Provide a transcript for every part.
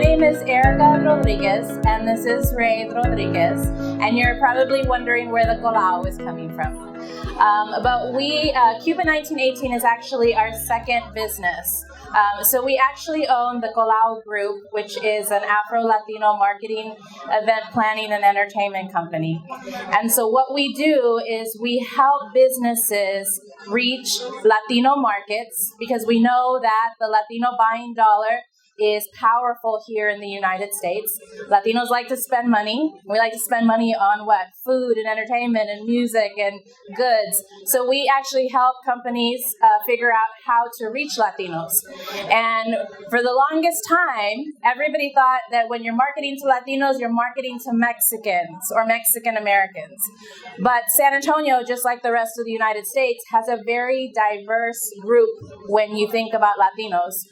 My name is Erica Rodriguez, and this is Ray Rodriguez, and you're probably wondering where the Colao is coming from. But Cuba 1918 is actually our second business. So we actually own the Colao Group, which is an Afro-Latino marketing, event planning, and entertainment company. And so what we do is we help businesses reach Latino markets because we know that the Latino buying dollar is powerful here in the United States. Latinos like to spend money. We like to spend money on what? Food and entertainment and music and goods. So we actually help companies figure out how to reach Latinos. And for the longest time, everybody thought that when you're marketing to Latinos, you're marketing to Mexicans or Mexican Americans. But San Antonio, just like the rest of the United States, has a very diverse group when you think about Latinos.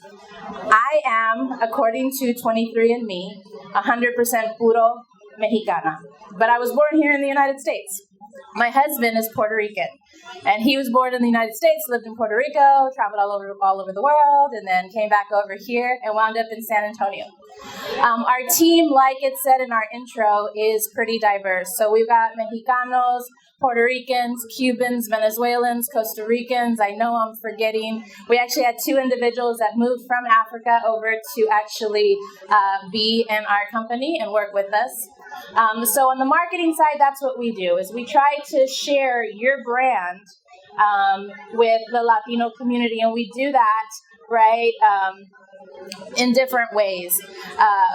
I am, according to 23andMe, 100% puro Mexicana. But I was born here in the United States. My husband is Puerto Rican, and he was born in the United States, lived in Puerto Rico, traveled all over the world, and then came back over here and wound up in San Antonio. Our team, like it said in our intro, is pretty diverse. So we've got Mexicanos, Puerto Ricans, Cubans, Venezuelans, Costa Ricans. I know I'm forgetting. We actually had 2 individuals that moved from Africa over to actually be in our company and work with us. So on the marketing side, that's what we do, is we try to share your brand with the Latino community, and we do that, right, in different ways.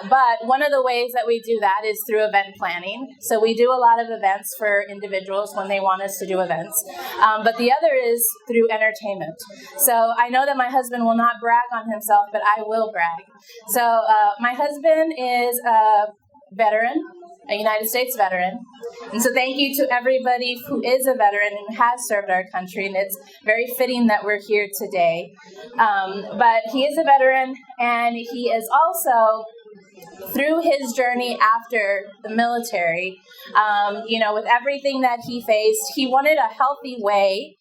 But one of the ways that we do that is through event planning. So we do a lot of events for individuals when they want us to do events. But the other is through entertainment. So I know that my husband will not brag on himself, but I will brag. So my husband is a veteran, a United States veteran. And so thank you to everybody who is a veteran and has served our country. And it's very fitting that we're here today. But he is a veteran, and he is also, through his journey after the military, with everything that he faced, he wanted a healthy way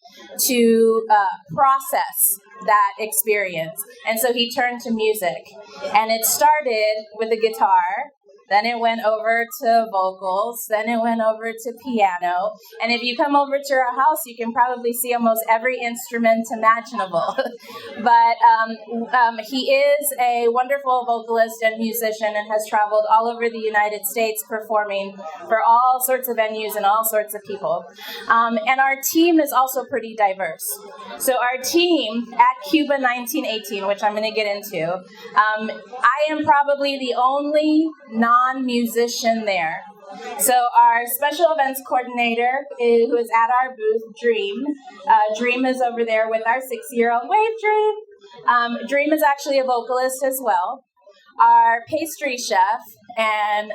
to process that experience. And so he turned to music. And it started with a guitar. Then it went over to vocals, then it went over to piano. And if you come over to our house, you can probably see almost every instrument imaginable. But he is a wonderful vocalist and musician and has traveled all over the United States performing for all sorts of venues and all sorts of people. And our team is also pretty diverse. So our team at Cuba 1918, which I'm going to get into, I am probably the only non-musician there. So our special events coordinator, who is at our booth, Dream. Dream is over there with our 6-year-old. Wave, Dream! Dream is actually a vocalist as well. Our pastry chef and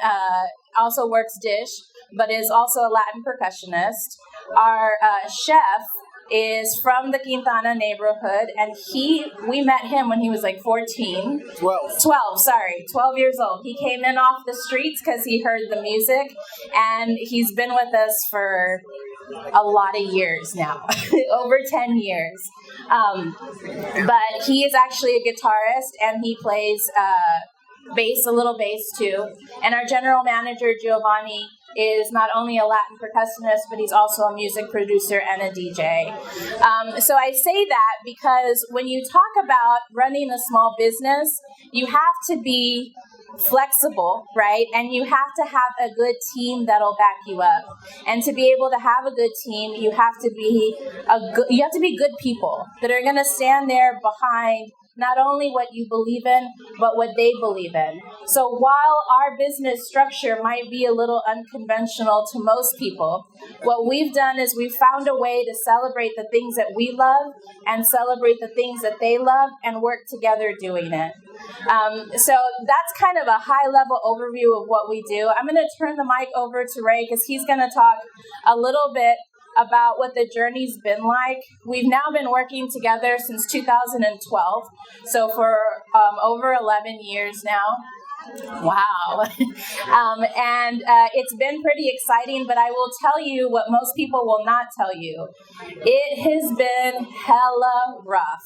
also works dish, but is also a Latin percussionist. Our chef is from the Quintana neighborhood, and we met him when he was like 14. 12 years old. He came in off the streets because he heard the music, and he's been with us for a lot of years now, over 10 years. But he is actually a guitarist, and he plays bass, a little bass too. And our general manager, Giovanni, is not only a Latin percussionist, but he's also a music producer and a DJ. So I say that because when you talk about running a small business, you have to be flexible, right? And you have to have a good team that'll back you up. And to be able to have a good team, you have to be good people that are going to stand there behind not only what you believe in, but what they believe in. So while our business structure might be a little unconventional to most people, what we've done is we've found a way to celebrate the things that we love and celebrate the things that they love and work together doing it. So that's kind of a high-level overview of what we do. I'm going to turn the mic over to Ray because he's going to talk a little bit about what the journey's been like. We've now been working together since 2012, so for over 11 years now. Wow. And it's been pretty exciting, but I will tell you what most people will not tell you. It has been hella rough.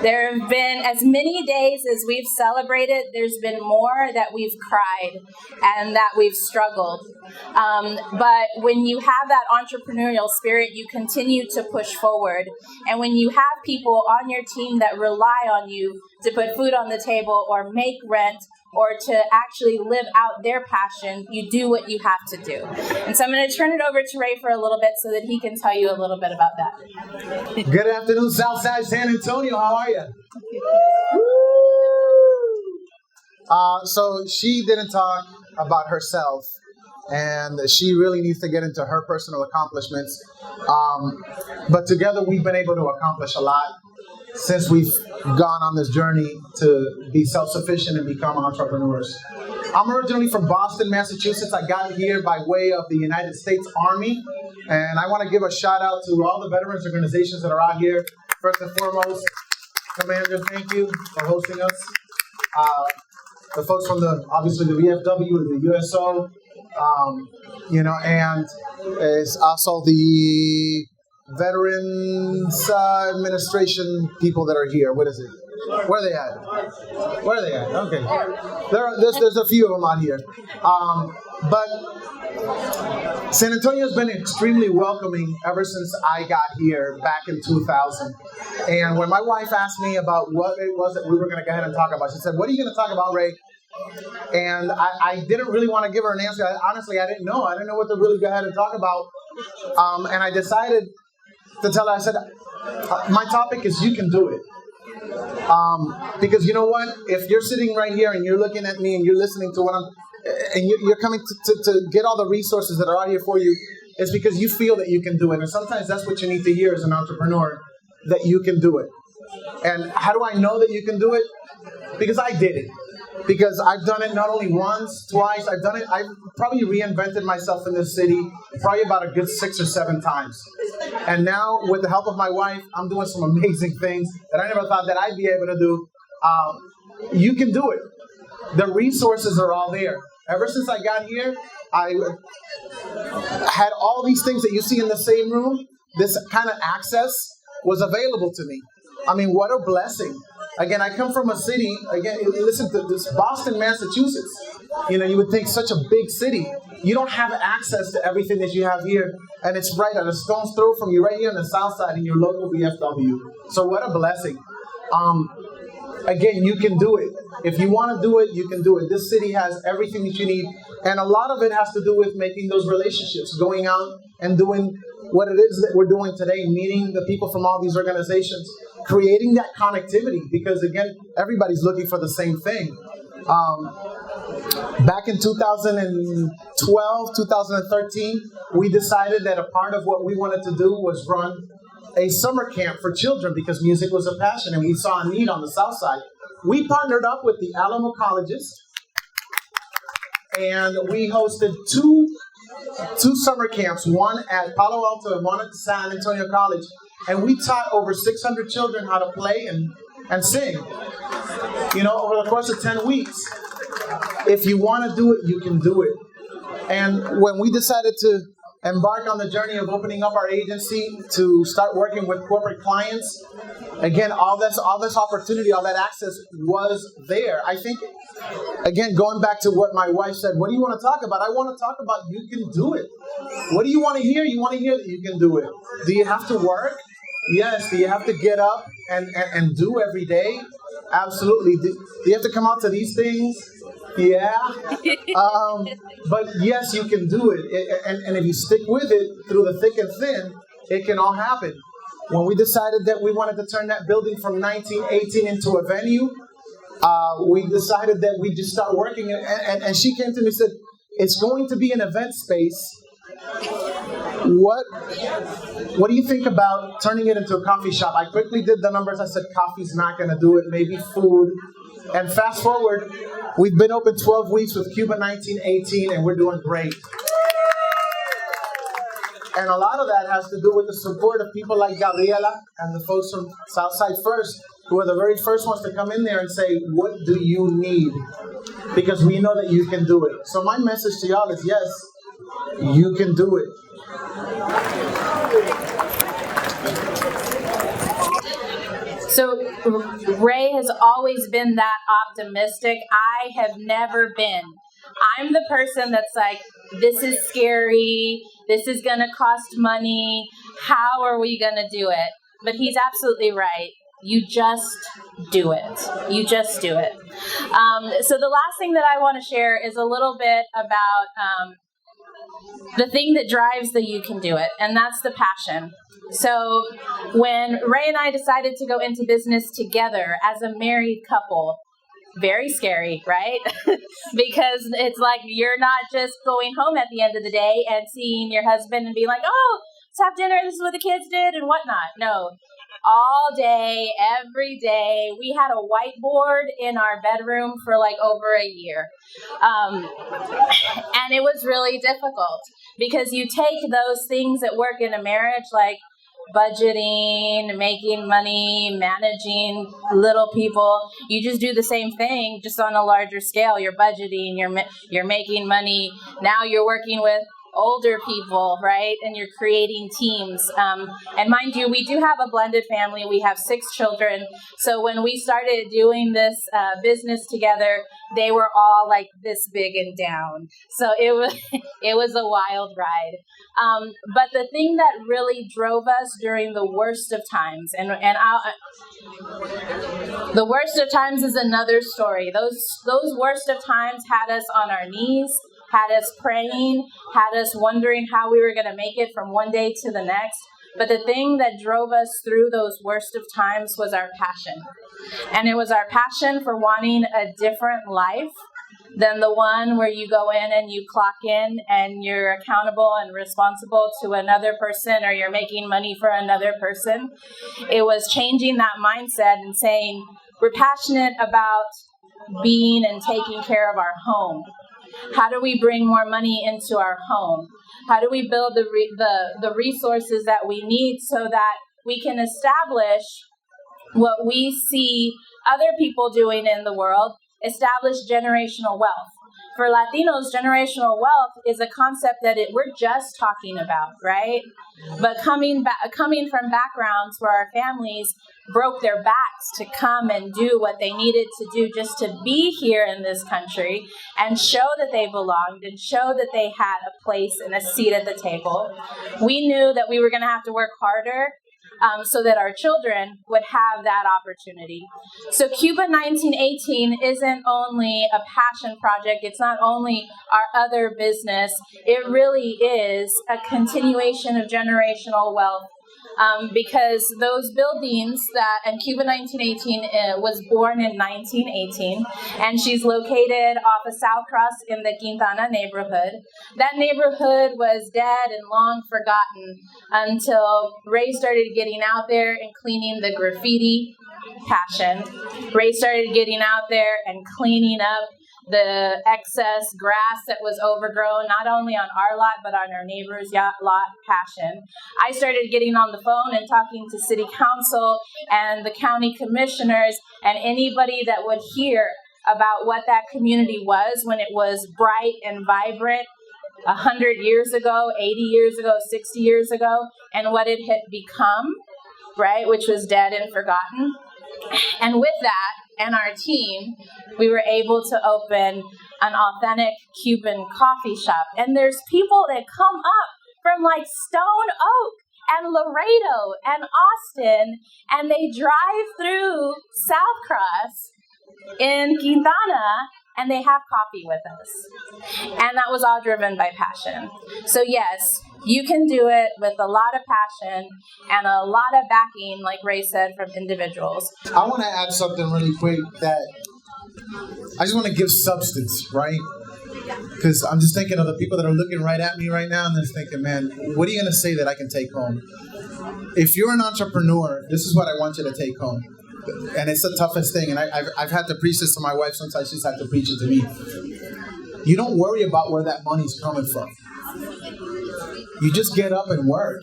There have been as many days as we've celebrated, there's been more that we've cried and that we've struggled. But when you have that entrepreneurial spirit, you continue to push forward. And when you have people on your team that rely on you to put food on the table or make rent or to actually live out their passion, you do what you have to do. And so I'm going to turn it over to Ray for a little bit so that he can tell you a little bit about that. Good afternoon, Southside San Antonio. How are you? So she didn't talk about herself, and she really needs to get into her personal accomplishments. But together we've been able to accomplish a lot since we've gone on this journey to be self-sufficient and become entrepreneurs. I'm originally from Boston, Massachusetts. I got here by way of the United States Army, and I want to give a shout out to all the veterans organizations that are out here. First and foremost, Commander, thank you for hosting us. The folks from obviously the VFW, the USO, and it's also the Veterans Administration people that are here. What is it? Where are they at? Where are they at? Okay. There's a few of them out here. But San Antonio has been extremely welcoming ever since I got here back in 2000. And when my wife asked me about what it was that we were going to go ahead and talk about, she said, "What are you going to talk about, Ray?" And I didn't really want to give her an answer. Honestly, I didn't know. I didn't know what to really go ahead and talk about. And I decided to tell her, I said, my topic is you can do it. Because you know what? If you're sitting right here and you're looking at me and you're listening to what you're coming to get all the resources that are out here for you, it's because you feel that you can do it. And sometimes that's what you need to hear as an entrepreneur, that you can do it. And how do I know that you can do it? Because I did it. Because I've done it not only once, twice, I've probably reinvented myself in this city probably about a good 6 or 7 times. And now, with the help of my wife, I'm doing some amazing things that I never thought that I'd be able to do. You can do it. The resources are all there. Ever since I got here, I had all these things that you see in the same room. This kind of access was available to me. I mean, what a blessing. Again, I come from a city, listen to this, Boston, Massachusetts. You would think such a big city. You don't have access to everything that you have here. And it's right at a stone's throw from you right here on the south side in your local VFW. So what a blessing. Again, you can do it. If you want to do it, you can do it. This city has everything that you need. And a lot of it has to do with making those relationships, going out and doing what it is that we're doing today, meeting the people from all these organizations, creating that connectivity, because again, everybody's looking for the same thing. Back in 2012, 2013, we decided that a part of what we wanted to do was run a summer camp for children because music was a passion and we saw a need on the south side. We partnered up with the Alamo colleges and we hosted two summer camps, one at Palo Alto and one at San Antonio College. And we taught over 600 children how to play and sing, over the course of 10 weeks. If you want to do it, you can do it. And when we decided to embark on the journey of opening up our agency to start working with corporate clients, again, all this opportunity, all that access was there. I think, again, going back to what my wife said, what do you want to talk about? I want to talk about you can do it. What do you want to hear? You want to hear that you can do it. Do you have to work? Yes. Do you have to get up and do every day? Absolutely. Do you have to come out to these things? Yeah. But yes, you can do it. And if you stick with it through the thick and thin, it can all happen. When we decided that we wanted to turn that building from 1918 into a venue, we decided that we'd just start working. And she came to me and said, it's going to be an event space. What do you think about turning it into a coffee shop? I quickly did the numbers. I said, coffee's not going to do it. Maybe food. And fast forward, we've been open 12 weeks with Cuba 1918, and we're doing great. And a lot of that has to do with the support of people like Gabriela and the folks from Southside First, who are the very first ones to come in there and say, what do you need? Because we know that you can do it. So my message to y'all is, yes, you can do it. So Ray has always been that optimistic. I have never been. I'm the person that's like, this is scary. This is going to cost money. How are we going to do it? But he's absolutely right. You just do it. You just do it. So the last thing that I want to share is a little bit about the thing that drives the you can do it, and that's the passion. So when Ray and I decided to go into business together as a married couple, very scary, right? Because it's like you're not just going home at the end of the day and seeing your husband and being like, oh, let's have dinner, this is what the kids did and whatnot. No, all day, every day. We had a whiteboard in our bedroom for like over a year. And it was really difficult because you take those things that work in a marriage, like budgeting, making money, managing little people. You just do the same thing, just on a larger scale. You're budgeting, you're making money. Now you're working with older people, right? And you're creating teams. And mind you, we do have a blended family. We have 6 children. So when we started doing this business together, they were all like this big and down. So it was a wild ride. But the thing that really drove us during the worst of times, the worst of times is another story. Those worst of times had us on our knees, had us praying, had us wondering how we were going to make it from one day to the next. But the thing that drove us through those worst of times was our passion. And it was our passion for wanting a different life than the one where you go in and you clock in and you're accountable and responsible to another person, or you're making money for another person. It was changing that mindset and saying, we're passionate about being and taking care of our home. How do we bring more money into our home? How do we build the resources that we need so that we can establish what we see other people doing in the world, establish generational wealth? For Latinos, generational wealth is a concept that we're just talking about, right? But coming from backgrounds where our families broke their backs to come and do what they needed to do just to be here in this country and show that they belonged and show that they had a place and a seat at the table, we knew that we were going to have to work harder so that our children would have that opportunity. So Cuba 1918 isn't only a passion project. It's not only our other business. It really is a continuation of generational wealth. Because those buildings and Cuba 1918 was born in 1918, and she's located off of South Cross in the Quintana neighborhood. That neighborhood was dead and long forgotten until Ray started getting out there and cleaning the graffiti passion. Ray started getting out there and cleaning up the excess grass that was overgrown, not only on our lot, but on our neighbor's lot passion. I started getting on the phone and talking to city council and the county commissioners and anybody that would hear about what that community was when it was bright and vibrant 100 years ago, 80 years ago, 60 years ago, and what it had become, right, which was dead and forgotten. And with that, and our team, we were able to open an authentic Cuban coffee shop. And there's people that come up from like Stone Oak and Laredo and Austin, and they drive through South Cross in Quintana, and they have coffee with us. And that was all driven by passion. So yes, you can do it with a lot of passion and a lot of backing, like Ray said, from individuals. I want to add something really quick that I just want to give substance, right? Because I'm just thinking of the people that are looking right at me right now, and they're thinking, man, what are you going to say that I can take home? If you're an entrepreneur, this is what I want you to take home. And it's the toughest thing, and I've had to preach this to my wife. Sometimes she's had to preach it to me. You don't worry about where that money's coming from. You just get up and work.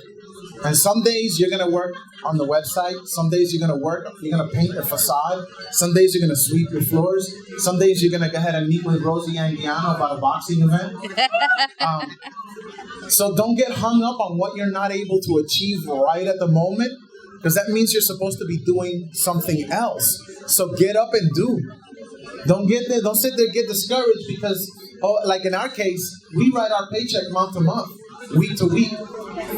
And some days you're going to work on the website. Some days you're going to paint a facade. Some days you're going to sweep your floors. Some days you're going to go ahead and meet with Rosie Anguiano about a boxing event. So don't get hung up on what you're not able to achieve right at the moment, because that means you're supposed to be doing something else. So get up and do. Don't sit there and get discouraged because, like in our case, we write our paycheck month to month, week to week.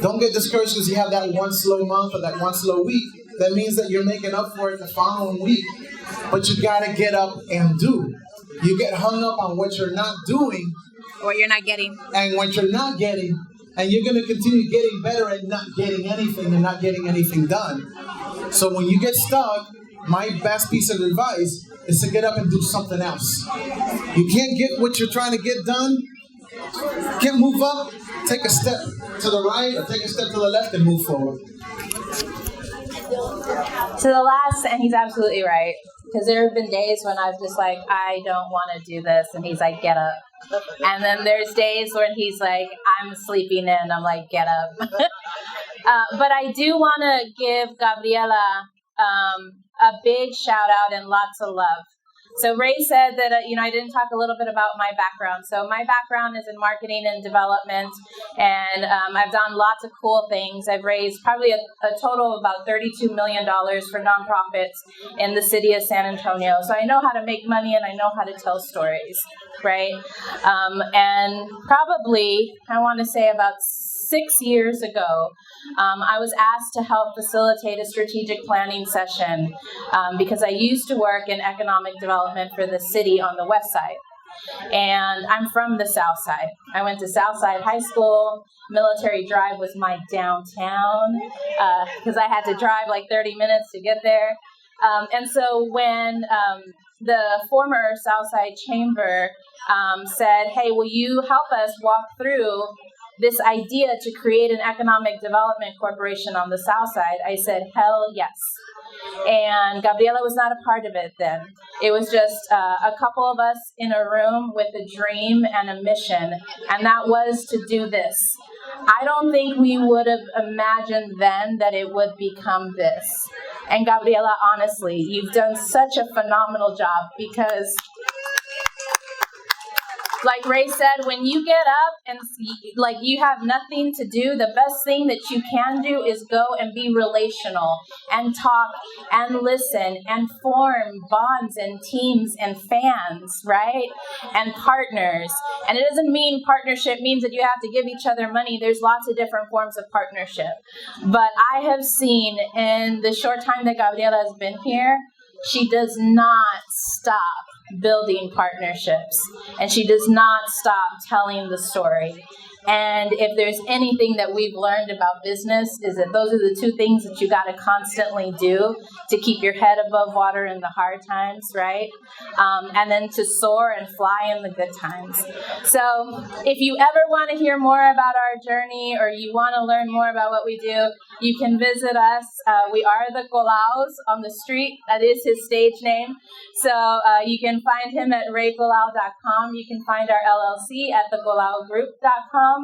Don't get discouraged because you have that one slow month or that one slow week. That means that you're making up for it the following week. But you got to get up and do. You get hung up on what you're not doing. Or you're not getting. And what you're not getting. And you're going to continue getting better at not getting anything and not getting anything done. So when you get stuck, my best piece of advice is to get up and do something else. You can't get what you're trying to get done. Can't move up, take a step to the right or take a step to the left and move forward. So the last, and he's absolutely right, because there have been days when I've just like, I don't want to do this, and he's like, get up. And then there's days when he's like, I'm sleeping in, I'm like, get up. But I do want to give Gabriela a big shout out and lots of love. So Ray said that, I didn't talk a little bit about my background. So my background is in marketing and development, and I've done lots of cool things. I've raised probably a total of about $32 million for nonprofits in the city of San Antonio. So I know how to make money and I know how to tell stories, right? And probably, I want to say about 6 years ago, I was asked to help facilitate a strategic planning session because I used to work in economic development for the city on the west side. And I'm from the south side. I went to Southside High School. Military Drive was my downtown because I had to drive like 30 minutes to get there. And so when the former Southside Chamber said, hey, will you help us walk through this idea to create an economic development corporation on the south side, I said, hell yes. And Gabriela was not a part of it then. It was just a couple of us in a room with a dream and a mission, and that was to do this. I don't think we would have imagined then that it would become this. And Gabriela, honestly, you've done such a phenomenal job because, like Ray said, when you get up and like you have nothing to do, the best thing that you can do is go and be relational and talk and listen and form bonds and teams and fans, right? And partners. And it doesn't mean partnership means that you have to give each other money. There's lots of different forms of partnership. But I have seen in the short time that Gabriela has been here, she does not stop building partnerships, and she does not stop telling the story. And if there's anything that we've learned about business is that those are the two things that you got to constantly do to keep your head above water in the hard times, right? And then to soar and fly in the good times. So if you ever want to hear more about our journey or you want to learn more about what we do, you can visit us. We are the Colaos on the street. That is his stage name. So you can find him at raycolao.com. You can find our LLC at thecolaogroup.com.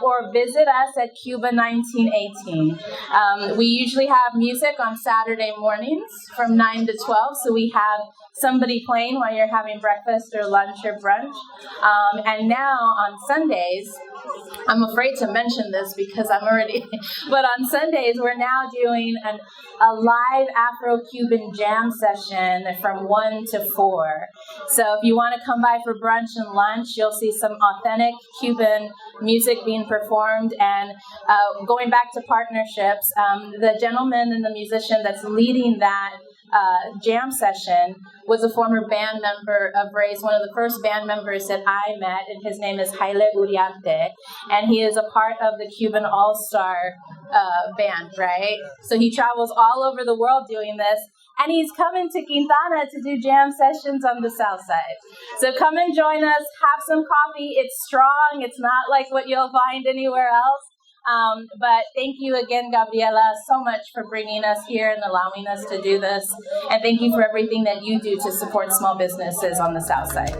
Or visit us at Cuba 1918. We usually have music on Saturday mornings from 9 to 12, so we have somebody playing while you're having breakfast or lunch or brunch. And now on Sundays, I'm afraid to mention this because I'm already, but on Sundays we're now doing a live Afro-Cuban jam session from 1 to 4. So if you want to come by for brunch and lunch, you'll see some authentic Cuban music being performed. And going back to partnerships, the gentleman and the musician that's leading that jam session was a former band member of Ray's, one of the first band members that I met, and his name is Haile Uriarte, and he is a part of the Cuban All-Star band, right? So he travels all over the world doing this, and he's coming to Quintana to do jam sessions on the south side. So come and join us, have some coffee. It's strong. It's not like what you'll find anywhere else. But thank you again, Gabriela, so much for bringing us here and allowing us to do this. And thank you for everything that you do to support small businesses on the South Side.